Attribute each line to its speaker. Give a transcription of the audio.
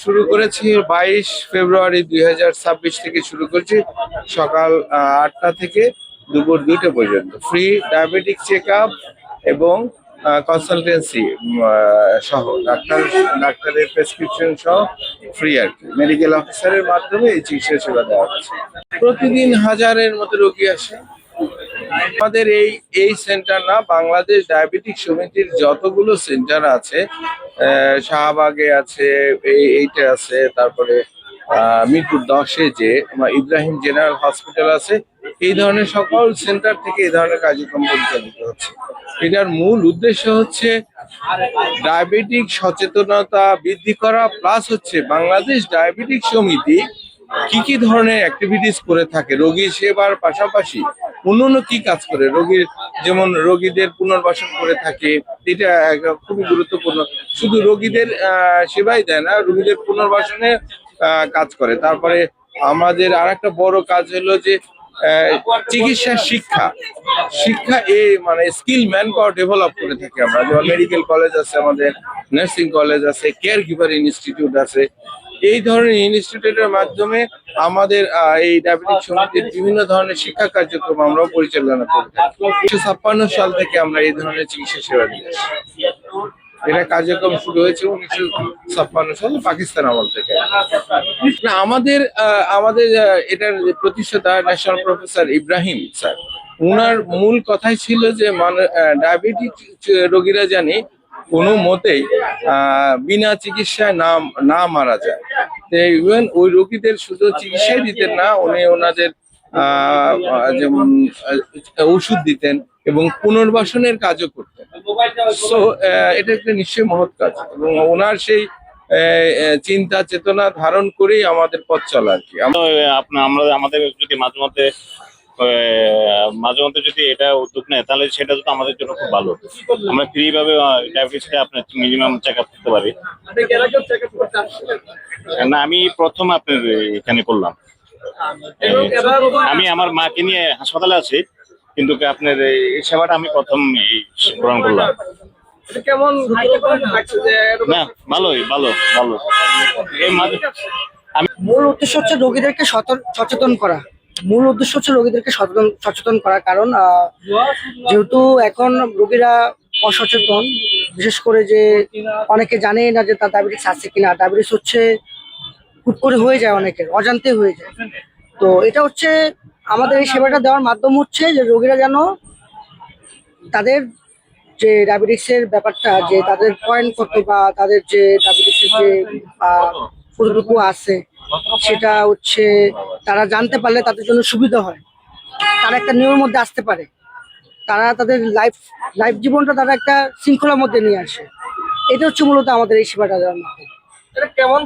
Speaker 1: শুরু করেছি 22 ফেব্রুয়ারি 2026 থেকে শুরু করছি। সকাল 8টা থেকে দুপুর 2টা পর্যন্ত ফ্রি ডায়াবেটিক চেক আপ এবং কনসালটেন্সি সহ ডাক্তারের প্রেসক্রিপশন সহ ফ্রি আর কি, মেডিকেল অফিসারের মাধ্যমে এই চিকিৎসা সেবা দেওয়া হচ্ছে। প্রতিদিন হাজারের মতো রোগী আসে। আমাদের এই সেন্টার না, বাংলাদেশ ডায়াবেটিক সমিতির যতগুলো সেন্টার আছে, শাহবাগে আছে, এইটা আছে, তারপরে মিরপুর 10-এ যে ইব্রাহিম জেনারেল হসপিটাল আছে, এই ধরনের সকল সেন্টার থেকে এই ধরনের কার্যক্রম পরিচালিত হচ্ছে। এটার মূল উদ্দেশ্য হচ্ছে ডায়াবেটিক সচেতনতা বৃদ্ধি করা, প্লাস হচ্ছে বাংলাদেশ ডায়াবেটিক সমিতি কি ধরনের অ্যাক্টিভিটিস করে থাকে রোগী সেবার পাশাপাশি অন্যান্য কি কাজ করে রোগীর, যেমন রোগীদের পুনর্বাসন করে থাকে, এটা খুবই গুরুত্বপূর্ণ। শুধু রোগীদের সেবাই দেয় না, রোগীদের পুনর্বাসনে কাজ করে। তারপরে আমাদের আর একটা বড় কাজ হলো যে চিকিৎসা শিক্ষা মানে স্কিল ম্যান পাওয়ার ডেভেলপ করে থাকি আমরা। যেমন মেডিকেল কলেজ আছে, আমাদের নার্সিং কলেজ আছে, কেয়ার গিভার ইনস্টিটিউট আছে। এই ধরনের ইনস্টিটিউটের মাধ্যমে আমাদের এই ডায়াবেটিক সমিতির বিভিন্ন ধরনের শিক্ষা কার্যক্রম আমরাও পরিচালনা করে থাকি। 1956 সাল থেকে আমরা এই ধরনের চিকিৎসা সেবা দিয়ে আসছি। এটা কার্যক্রম শুরু হয়েছে 1956 সালে পাকিস্তান আমল থেকে। না, আমাদের এটার প্রতিষ্ঠাতা ন্যাশনাল প্রফেসর ইব্রাহিম স্যার, ওনার মূল কথাই ছিল যে ডায়াবেটিক রোগীরা জানি কোনো মতেই বিনা চিকিৎসায় না মারা যায়। ইভেন ওই রোগীদের শুধু চিকিৎসাই দিতেন না, উনি ওনাদের যেমন ওষুধ দিতেন এবং পুনর্বাসনের কাজও করতেন। সো এটা একটা নিশ্চয়ই মহৎ কাজ, এবং ওনার সেই চিন্তা চেতনা ধারণ করেই আমাদের পথ চলা আর কি।
Speaker 2: আমাদের যদি মাঝে মধ্যে যদি এটা উদ্যোগ নেয়, তাহলে সেটা যদি আমাদের জন্য খুব ভালো। আমরা ফ্রি ভাবে ডায়াবেটিসটা আপনার মিনিমাম চেক আপ করতে পারি। না, আমি প্রথম আপনার এখানে করলাম। আমি আমার মাকে নিয়ে হাসপাতালে আছি, কিন্তু আপনার এই সেবাটা আমি প্রথম গ্রহণ করলাম। না, ভালো।
Speaker 3: মূল উদ্দেশ্য হচ্ছে রোগীদেরকে সচেতন করা। কারণ যেহেতু এখন রোগীরা অসচেতন, বিশেষ করে যে অনেকে জানেই না যে তার ডায়াবেটিস আছে কিনা। ডায়াবেটিস হচ্ছে হুট করে হয়ে যায়, অনেকের অজান্তে হয়ে যায়। তো এটা হচ্ছে আমাদের এই সেবাটা দেওয়ার মাধ্যম হচ্ছে যে রোগীরা যেন তাদের যে ডায়াবেটিসের ব্যাপারটা, যে তাদের পয়েন্ট কত বা তাদের যে ডায়াবেটিসের যে কতটুকু আছে, সেটা হচ্ছে তারা জানতে পারলে তাদের জন্য সুবিধা হয়। তারা একটা নিয়মের মধ্যে আসতে পারে, তারা তাদের লাইফ জীবনটা তারা একটা শৃঙ্খলার মধ্যে নিয়ে আসে। এটা হচ্ছে মূলত আমাদের এই সেবাটা দেওয়ার মাধ্যমে। এটা কেমন